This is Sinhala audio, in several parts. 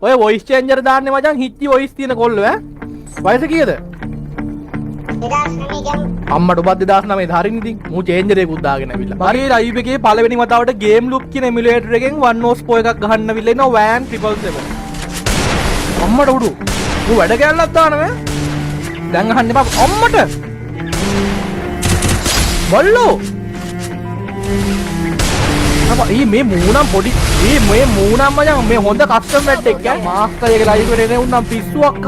ඔය වොයිස් චේන්ජර් දාන්නේ මචං හිච්චි වොයිස් තියෙන කොල්ලෝ ඈ. වයස කීයද? 2009 අම්මට ඔබත් 2009 හරින් ඉතින් මූ චේන්ජර් එකකුත් දාගෙන ඇවිල්ලා. මගේ ලයිව් එකේ පළවෙනි වතාවට ගේම් ලූප් කියන එමුලේටර් එකෙන් 1OS4 එකක් ගහන්න අවිල්ලා ඉනවා WAN 777. අම්මට උඩු. ඌ වැඩ කැල්ලක් දානවා. දැන් අහන්න එපා අම්මට. බල්ලෝ. මේ මූණම් පොඩි මේ මූණම් මචං මේ හොඳ කස්ටම් වැඩ් එකක් ඈ මාස්ටර් එකේ ලයිව් එකට එනේ උන්නම් පිස්සුවක්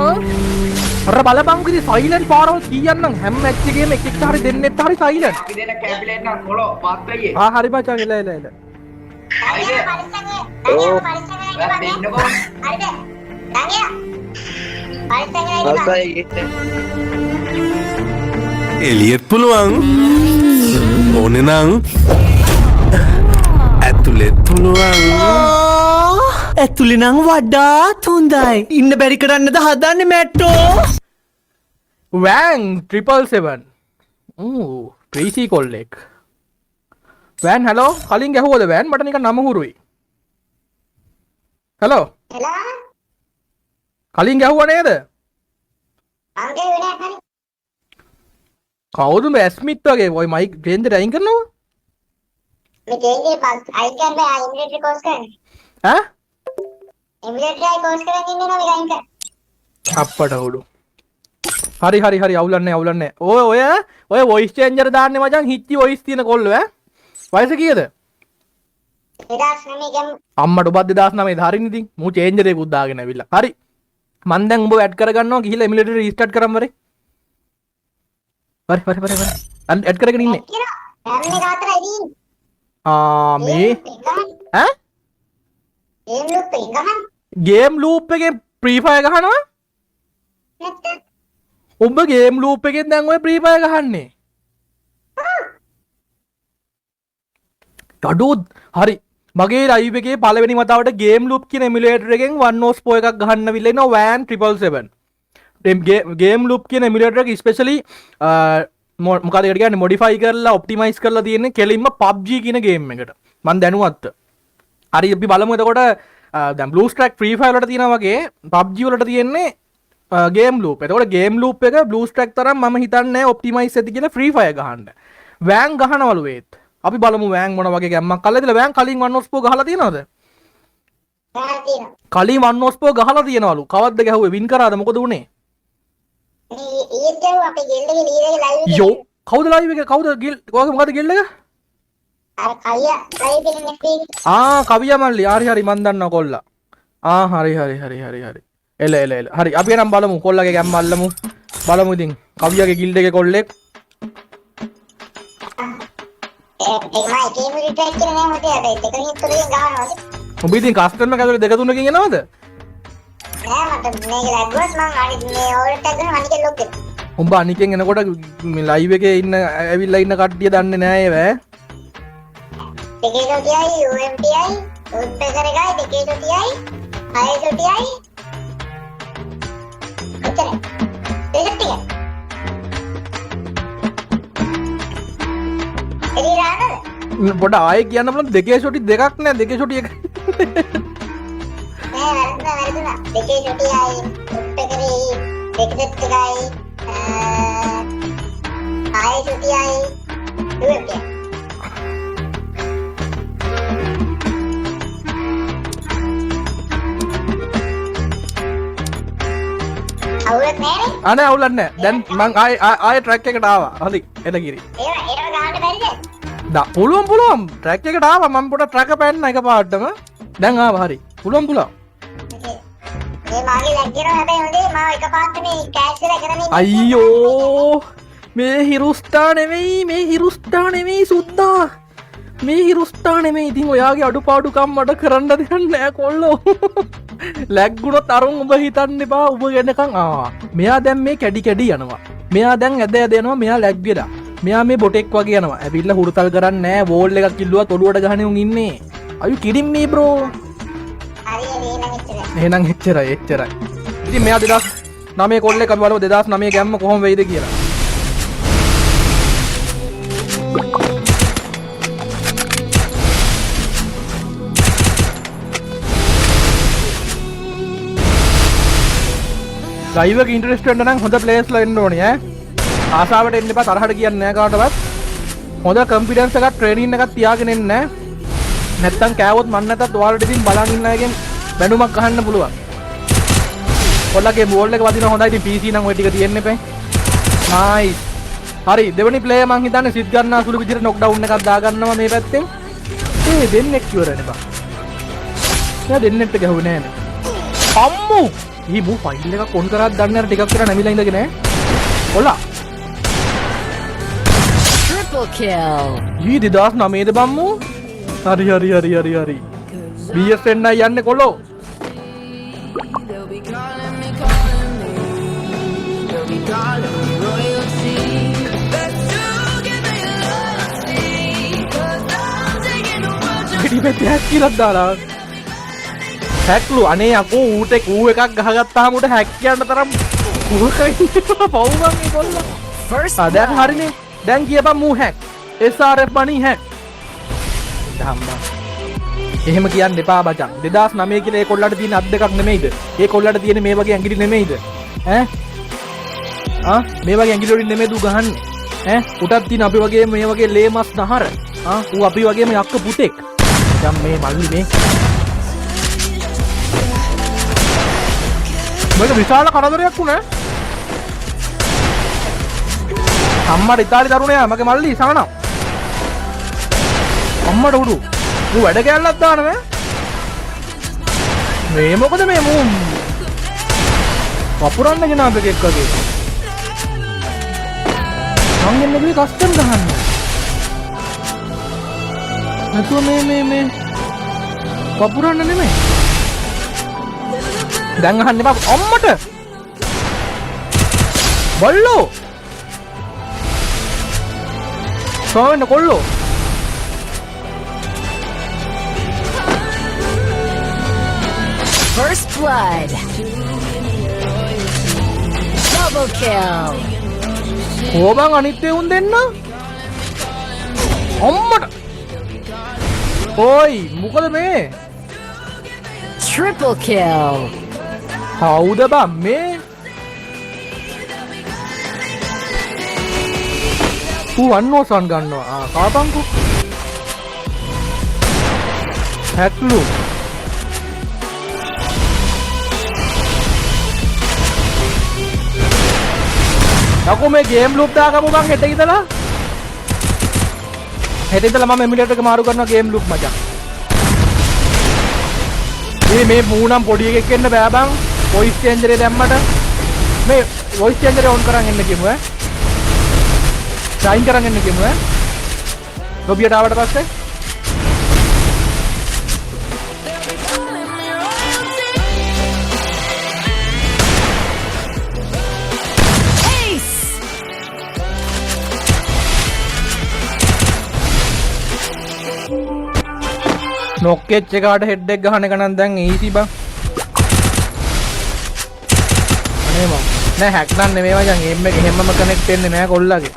අර බලපං කිසි සයිලන්ට් පාරවල් කීයන්නම් හැම මැච් එකේම එක එක හරි දෙන්නෙත් හරි සයිලන්ට් අපි දෙන කැපිලෙන් නම් කොළෝ පාත් වෙයි හරි මචං එල හරිද එලියත් පුළුවන් ඕනේ නම් ඇතුළෙත් පුළුවන් ඇතුළේ නම් වඩාත් හොඳයි. ඉන්න බැරි කරන්නද හදන්නේ මැට්ටෝ? WAN 777 ට්‍රීසි කොල්ලෙක් WAN හලෝ කලින් ගැහුවද WAN මට නිකන් නම හුරුයි හලෝ කලින් ගැහුවා නේද කවුද මේ ඇස්මිත් වගේ ඔය මයික් චේන්ජර් අයින් කරනවා මේ චේන්ජර් පාස් අයින් කරන්න බෑ ඉමිඩියට්ලි කෝස් කරන්න ඈ ඉමිඩියට්ලි කෝස් කරන්න ඉන්නේ නෝ මේක අයින් කරන්න අප්පට උඩු හරි අවුලන්නේ ඔය වොයිස් චේන්ජර් දාන්නේ මචං හිච්චි වොයිස් තියෙන කොල්ලෝ ඈ වයස කීයද 2009 අම්මට ඔබත් 2009 හරින් ඉතින් මූ චේන්ජර් එකකුත් දාගෙන ඇවිල්ලා හරි මන් දැන් උඹ ඇඩ් කරගන්නවා ගිහිල්ලා එමුලේටර් රීස්ටාර්ට් කරන් වරේ හරි ඇඩ් කරගෙන ඉන්නේ රෑම් එක අතරයි තියෙන්නේ මේ ඈ ගේම් ලූප් එකේ ෆ්‍රී ෆයර් ගහනවා උඹ ගේම් ලූප් එකෙන් දැන් ඔය ෆ්‍රී ෆයර් ගහන්නේ ඩඩුත් හරි මගේ ලයිව් එකේ පළවෙනි වතාවට ගේම් ලූප් කියන එමුලේටර් එකෙන් 1OS4 එකක් ගහන්න අවිල්ලා ඉනවා WAN 777 ගේම් ලූප් කියන එමුලේටර් එක ස්පෙෂලි මොකද ඒකට කියන්නේ මොඩිෆයි කරලා ඔප්ටිමයිස් කරලා තියෙන්නේ කෙලින්ම PUBG කියන ගේම් එකට මම දැනුවත් හරි අපි බලමු එතකොට දැන් BlueStack Free Fire වලට තියෙනවා වගේ PUBG වලට තියෙන්නේ ගේම් ලූප්. එතකොට ගේම් ලූප් එක BlueStack තරම් මම හිතන්නේ ඔප්ටිමයිස් ඇති කියලා Free Fire ගහන්න. WAN ගහනවලු වේත්. අපි බලමු WAN මොන වගේ ගැම්මක් අල්ලලා WAN කලින් 1OS4 ගහලා තියෙනවද? කලින් 1OS4 ගහලා තියෙනවලු. කවද්ද ගැහුවේ වින් කරාද මොකද උනේ? යෝ කවුද ලයිව් එක කවුද ගිල් මොකද ගිල් එක? කවියා මල්ලි හරි මන් දන්නවා කොල්ලා. හරි එල හරි අපි නම් බලමු කොල්ලගේ ගැම්ම අල්ලමු බලමු ඉතින් කවියාගේ ගිල්ඩ් එකේ කොල්ලෙක් උඹ ඉතින් කස්ටමර් එක ඇතුලේ දෙක තුනකින් එනවද උඹ අනිකෙන් එනකොට ලයිව් එකේ ඉන්න ඇවිල්ලා ඉන්න කට්ටිය දන්නේ නෑ ඒව පොඩ ආයෙ කියන්න බලන්න දෙකේ ෂොටි දෙකක් නෑ දෙකේ ෂොටි එක දෙකේ ෂොටියයි උත්තරේ දෙකෙත් එකයි ආයෙ ෂොටියයි දුවෙත් අවුලක් නෑනේ අනේ අවුලක් නෑ දැන් මං ආයෙ ට්‍රැක් එකට ආවා හරි එළ කිරි ඒක ගහන්න බැරිද පුළුවන් ට්‍රැක් එකට ආවා මම පොඩ ට්‍රැක පැන්න එකපාරටම දැන් ආවා හරි පුළුවන් මේ මාගේ ලැග් කරන හැබැයි හොඳේ මම එකපාරට මේ කෑෂ් එක කරගෙන අයියෝ මේ හිරුස්ටා නෙමෙයි සුද්දා මේ හිරුස්ටා නෙමෙයි ඉතින් ඔයාගේ අඩුපාඩුකම් මට කරන්න දෙයක් නෑ කොල්ලෝ ලැග් වුණොත් අරුන් ඔබ හිතන්න එපා ඔබ වෙනකන් මෙයා දැන් මේ කැඩි යනවා මෙයා දැන් ඇද යනවා මෙයා ලැග් වෙලා මෙයා මේ බොටෙක් වගේ යනවා ඇවිල්ලා හුරුතල් කරන්නේ නෑ වෝල් එකක් කිල්ලුවත් ඔළුවට ගහන උන් ඉන්නේ are you kidding me bro එහෙනම් එච්චරයි ඉතින් මෙයා 2009 කොල්ලෙක් අපි බලමු 2009 ගැම්ම කොහොම වෙයිද කියලා ලයිව් එක ඉන්ටරෙස්ට් වෙන්න නම් හොඳ ප්ලේයර්ස්ලා එන්න ඕනේ ඈ. ආසාවට එන්න එපා, තරහට කියන්නේ නැහැ කාටවත්. හොඳ කන්ෆිඩන්ස් එකක් ට්‍රේනින් එකක් තියාගෙන එන්න. නැත්තම් කෑවොත් මන් නැතත් ඔයාලට ඉතින් බලන් ඉන්න අයගෙන් බැනුමක් අහන්න පුළුවන්. ඔයාලගේ බෝල් එක වදින හොඳයි. ඉතින් PC නම් ඔය ටික තියෙන්න එපා. නයිස්. හරි, දෙවෙනි ප්ලේයර් මං හිතන්නේ සිත් ගන්නා සුළු විදිහට නොක් ඩවුන් එකක් දාගන්නවා මේ පැත්තෙන්. ඒ දෙන්නෙක් ඉවරනේ බා. එයා දෙන්නෙක්ට ගැහුවේ නෑනේ. අම්මු! ඊ මූ ෆයිල් එකක් ඔන් කරාත් දන්නේ නැහැ ටිකක් කරලා නැමිලා ඉඳගෙන ඈ. ඔලා. Triple kill. ඊ 2009 ද බම්මු? හරි. BSN අය යන්නේ කොළෝ. පිටිපෙත් කියලා දාලා. හැක්ලු අනේ අකෝ ඌට කූ එකක් ගහගත්තාම උට හැක් කියන්න තරම් ඌකයි පවුමන් ඒගොල්ලෝ. First දැන් හරිනේ. දැන් කියපන් මූ හැක්. SRF money hack. ධම්මා. එහෙම කියන්න එපා බචන්. 2009 කියලා ඒ කොල්ලට තියෙන අත් දෙකක් නෙමෙයිද? ඒ කොල්ලට තියෙන මේ වගේ ඇඟිලි නෙමෙයිද? ඈ? මේ වගේ ඇඟිලි වලින් නෙමෙයි දු ගහන්නේ. ඈ? උටත් තියෙන අපි වගේ මේ වගේ ලේ මස් නහර. ඌ අපි වගේම යක්ක පුතෙක්. දැන් මේ මල්ලි මේ මේක විශාල කරදරයක් වුණා. අම්මට ඉතාලි දරුණයා මගේ මල්ලි සානම්. අම්මට උඩු. ඌ වැඩ කැල්ලක් දානවා. මේ මොකද මේ මූ වපුරන්න ගෙනාව එකෙක් වගේ. මං එන්නේ මේ කස්ටම් ගහන්න. නැතුව මේ වපුරන්න නෙමෙයි. දැන් අහන්න එපා අම්මට. බල්ලෝ. සෝවෙන්න කොල්ලෝ. First blood. Double kill. කොබන් අනිත්තේ උන් දෙන්න. අම්මට. ඔයි මොකද මේ? Triple kill. කවුද බම් මේ? ඌ අන්නෝසන් ගන්නවා. කාපන්කෝ. හැක්ලු. යකෝ මේ ගේම් ලූප් දාගමු බං හෙට ඉඳලා. හෙට ඉඳලා මම එමිලේටර් එක මාරු කරනවා ගේම් ලූප් මචං. මේ මූනම් පොඩි එකෙක් එන්න බෑ බං. වොයිස් චේන්ජර් එක දැම්මට මේ වොයිස් චේන්ජර් එක ඔන් කරන් එන්න කියමු ඈ. සයින් කරන් එන්න කියමු ඈ. ලොබියට ආවට පස්සේ නොක්කෙච් එකට හෙඩ් එක ගහන එක නම් දැන් ඊසි බං. අනේ මම නෑ හැක් නම් නෙමෙයි මචං. ගේම් එක හැමම කනෙක්ට් වෙන්නේ නෑ කොල්ලගේ.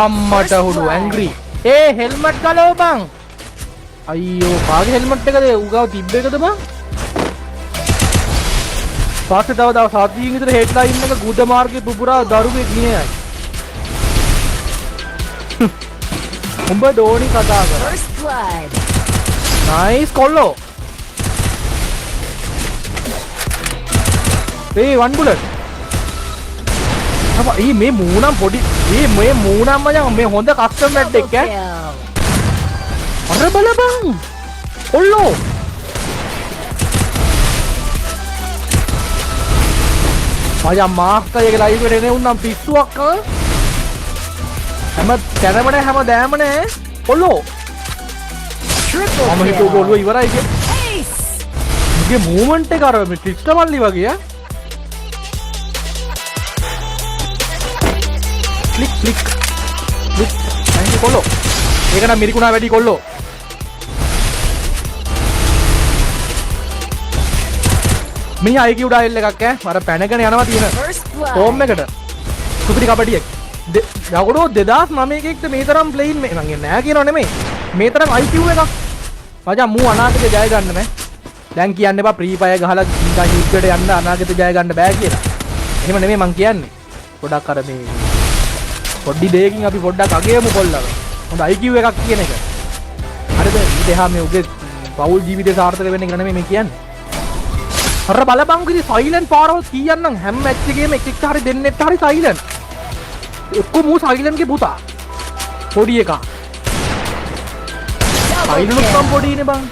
අම්මට හුඩු ඇන්ග්‍රි. ඒ හෙල්මට් ගලව බං. අයියෝ කාගේ හෙල්මට් එකද උගාව තිබ්බ එකද බං? පස්සේ තව සතියින් විතර හෙඩ්ලා ඉන්න එක ගුද මාර්ගේ පුපුරා දරුවෙක් නියයි. උඹ ඩෝනි කතා කර. First blood. නයිස් කොල්ලෝ. ඒ වන් බුලට්. අපා මේ මූණම් පොඩි මේ මූණම් මචං මේ හොඳ කස්ටම් මැට් එක ඈ. අර බලපන්. කොල්ලෝ. මචං මාස්ටර් එක ලයිව් එකට එනේ උන්නම් පිස්සුවක් හැම තැනමනේ හැම දෑමනේ කොල්ලෝ. මම හිතුව ගෝලුව ඉවරයි කිය. මගේ මූවමන්ට් එක අර මේ ට්‍රික්ස්ටර් මල්ලි වගේ ඈ. ක්ලික් අයින් කොල්ලෝ. ඒක නම් මිරිකුණා වැඩි කොල්ලෝ. මේ IQ ඩයල් එකක් ඈ. අර පැනගෙන යනවා තියෙන First blood. ෆෝම් එකට. සුපිරි කබඩියක්. යකුඩෝ 2009 එකෙක්ට මේ තරම් ප්ලේන් මේ මං නෑ කියනව නෙමෙයි මේ තරම් IQ එකක් මචං මූ අනාගතේ ජය ගන්න බෑ දැන් කියන්න එපා ප්‍රී ෆයර් ගහලා ගින්දා යුද්ධයට යන්න අනාගතේ ජය ගන්න බෑ කියලා එහෙම නෙමෙයි මං කියන්නේ පොඩක් අර මේ පොඩි දෙයකින් අපි පොඩ්ඩක් අගයමු කොල්ලව හොඳ IQ එකක් කියන එක හරිද ඊට එහා මේ උගේ පෞල් ජීවිතේ සාර්ථක වෙන්න කියලා නෙමෙයි මේ කියන්නේ අර බලපං කිරි සයිලන්ට් පාරවල් කියන්නම් හැම මැච් එකේම එක එක හරි දෙන්නෙත් හරි සයිලන්ට් එක්ක මූ සයිලන්ට් ගේ පුතා පොඩි එකා සයිලන්ට් නම් පොඩිනේ බං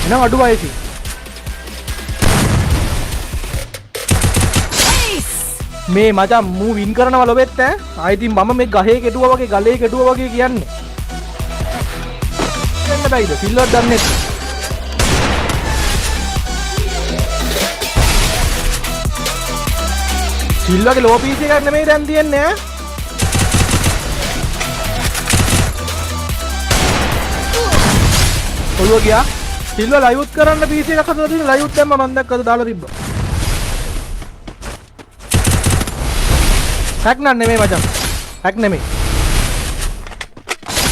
එනම් අඩු වයසේ මේ මචං මූ වින් කරනවා ලොබෙත් ඈ ආයි ඉතින් මම මේ ගහේ කෙටුවා වගේ ගලේ කෙටුවා වගේ කියන්නේ දෙන්න බෑයිද සිල්වර් දන්නේ සිල්වර්ගේ ලෝ පීස් එකක් නෙමෙයි දැන් තියන්නේ ඈ ඔළුව ගියා සිල්වර් ලයිව් උත් කරන්න පීස් එකක් හදලා තියෙන ලයිව් උත් දැම්ම මම දැක්කද දාලා තිබ්බා හැක් නන් නෙමෙයි මචං හැක් නෙමෙයි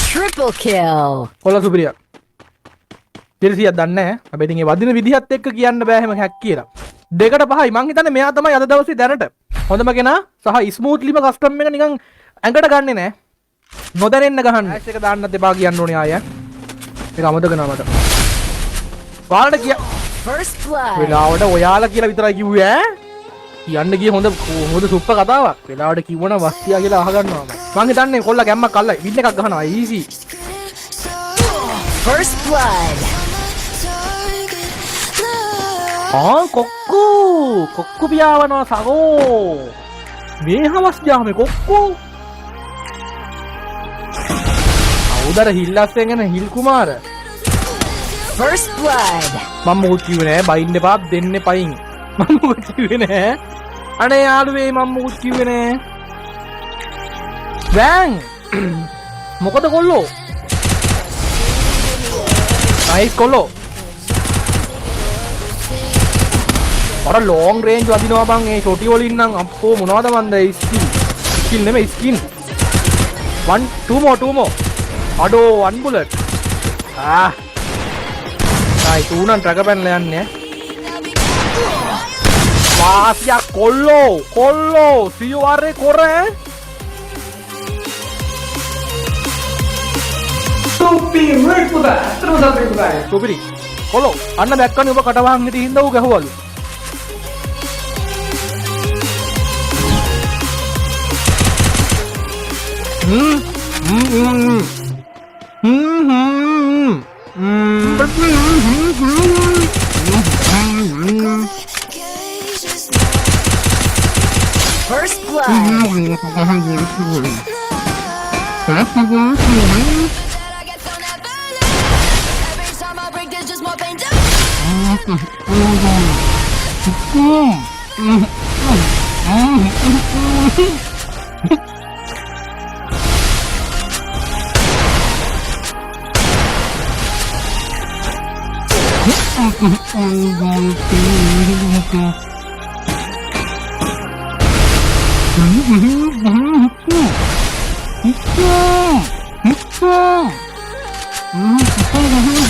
Triple kill. කොල්ල සුපිරියක් 400ක් දන්නේ නැහැ හැබැයි ඉතින් ඒ වදින විදිහත් එක්ක කියන්න බෑ හැම හැක් කියලා දෙකට පහයි මං හිතන්නේ මෙයා තමයි අද දවසේ දැනට හොඳම කෙනා සහ ස්මූත්ලිම කස්ටම් එක නිකන් ඇඟට ගන්නෙ නෑ නොදැනෙන්න ගහන්න ඇස් එක දාන්නත් එපා කියන්න ඕනේ ආය ඒක අමතක කරනවා මට ඔයාලට කිය First blood. වෙලාවට ඔයාලා කියලා විතරයි කිව්වේ ඈ කියන්න ගියේ හොඳ සුප්ප කතාවක් වෙලාවට කිව්වනම් වස්තියා කියලා අහගන්නවා මං හිතන්නේ කොල්ල ගැම්මක් අල්ලයි වින් එකක් ගහනවා ඊසි First blood. කොක්කු පියාවනවා සගෝ මේ හවස් ජාමේ කොක්කු අවුදර හිල්ලස්සෙන් එන හිල් කුමාර First blood. මම මොකුත් කිව්වේ නෑ බයින්න එපා දෙන්න පයින් මම මොකුත් කිව්වේ නෑ අනේ යාළුවේ මම මොකුත් කිව්වේ නෑ බෑන් මොකද කොල්ලෝ නයිස් කොල්ලෝ අර ලොං රේන්ජ් වදිනවා බං ඒ ෂොටි වලින් නම් අප්පෝ මොනවද මන්ද ස්කිල් නෙමෙයි ස්කින් 1 2 more අඩෝ 1 බුලට් නයි තුනන් ට්‍රැක පැනලා යන්නේ වාසියා කොල්ලෝ සියවරේ කොරේ සුපිරි කොල්ලෝ අන්න දැක්කනේ ඔබ කටවහන් හිටින් හින්දා ඌ ගැහුවලු First blood.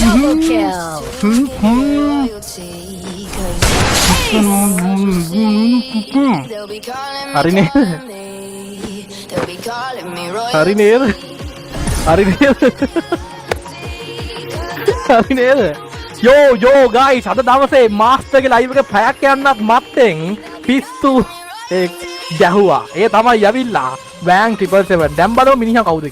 Double kill. හරි නේද හරි නේද හරි නේද යෝ ගයිස් අද දවසේ මාස්ටර්ගේ ලයිව් එක පැයක් යන්නත් මත්තෙන් පිස්සු ගැහුවා ඒ තමයි යවිල්ලා වෑන් 777 දැන් බලමු මිනිහා කවුද